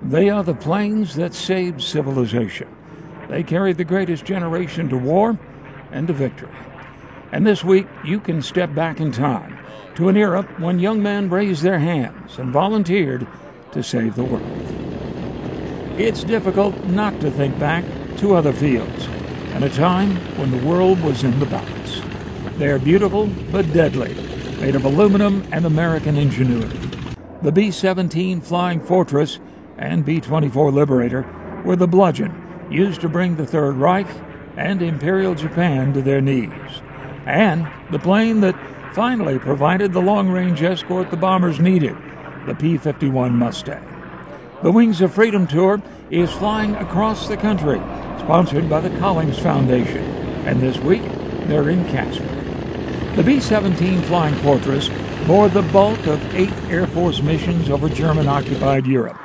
They are the planes that saved civilization. They carried the greatest generation to war and to victory. And this week, you can step back in time to an era when young men raised their hands and volunteered to save the world. It's difficult not to think back to other fields and a time when the world was in the balance. They are beautiful but deadly, made of aluminum and American ingenuity. The B-17 Flying Fortress and B-24 Liberator were the bludgeon used to bring the Third Reich and Imperial Japan to their knees, and the plane that finally provided the long-range escort the bombers needed, the P-51 Mustang. The Wings of Freedom Tour is flying across the country, sponsored by the Collins Foundation, and this week they're in Casper. The B-17 Flying Fortress bore the bulk of 8th Air Force missions over German-occupied Europe.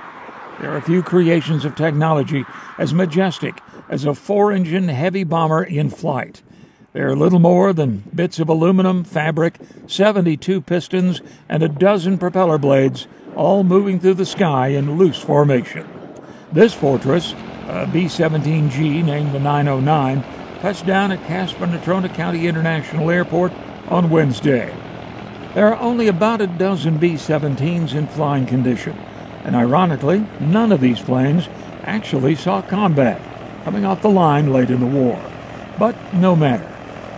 There are few creations of technology as majestic as a 4-engine heavy bomber in flight. They are little more than bits of aluminum, fabric, 72 pistons, and a dozen propeller blades, all moving through the sky in loose formation. This Fortress, a B-17G named the 909, touched down at Casper-Natrona County International Airport on Wednesday. There are only about a dozen B-17s in flying condition, and ironically, none of these planes actually saw combat, coming off the line late in the war. But no matter.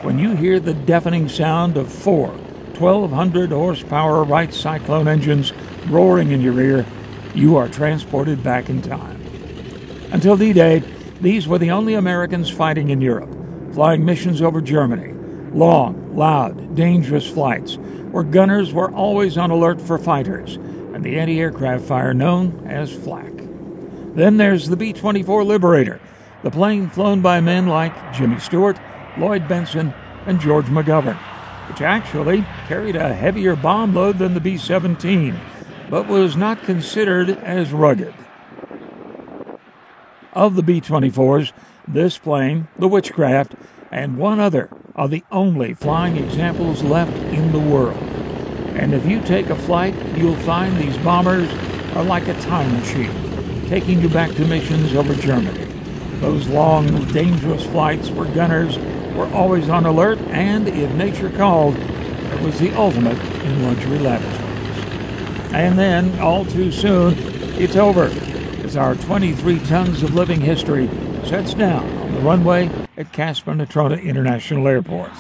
When you hear the deafening sound of 4 1,200 horsepower Wright Cyclone engines roaring in your ear, you are transported back in time. Until D-Day, these were the only Americans fighting in Europe, flying missions over Germany. Long, loud, dangerous flights where gunners were always on alert for fighters and the anti-aircraft fire known as flak. Then there's the B-24 Liberator, the plane flown by men like Jimmy Stewart, Lloyd Benson, and George McGovern, which actually carried a heavier bomb load than the B-17, but was not considered as rugged. Of the B-24s, this plane, the Witchcraft, and one other are the only flying examples left in the world. And if you take a flight, you'll find these bombers are like a time machine, taking you back to missions over Germany. Those long, dangerous flights where gunners were always on alert, and if nature called, it was the ultimate in luxury laboratories. And then, all too soon, it's over, as our 23 tons of living history sets down on the runway at Casper-Natrona International Airport.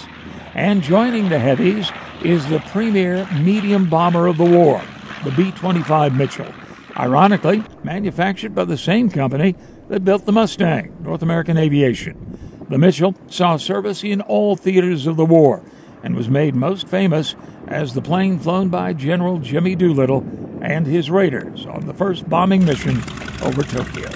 And joining the heavies is the premier medium bomber of the war, the B-25 Mitchell, ironically manufactured by the same company that built the Mustang, North American Aviation. The Mitchell saw service in all theaters of the war and was made most famous as the plane flown by General Jimmy Doolittle and his Raiders on the first bombing mission over Tokyo.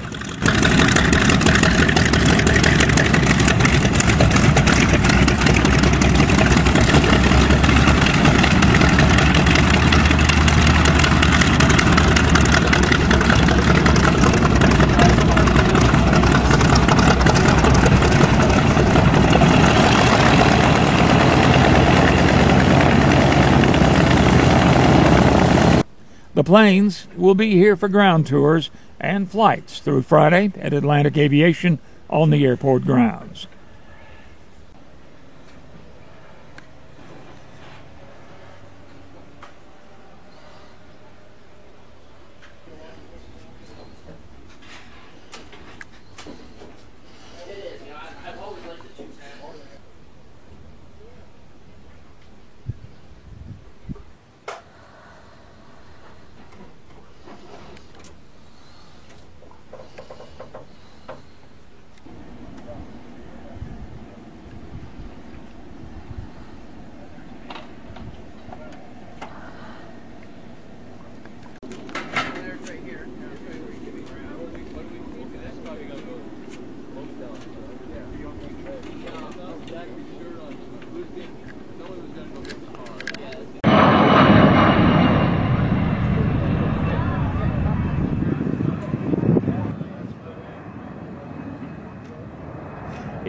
The planes will be here for ground tours and flights through Friday at Atlantic Aviation on the airport grounds.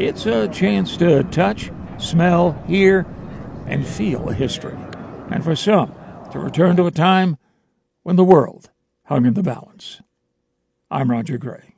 It's a chance to touch, smell, hear, and feel history. And for some, to return to a time when the world hung in the balance. I'm Roger Gray.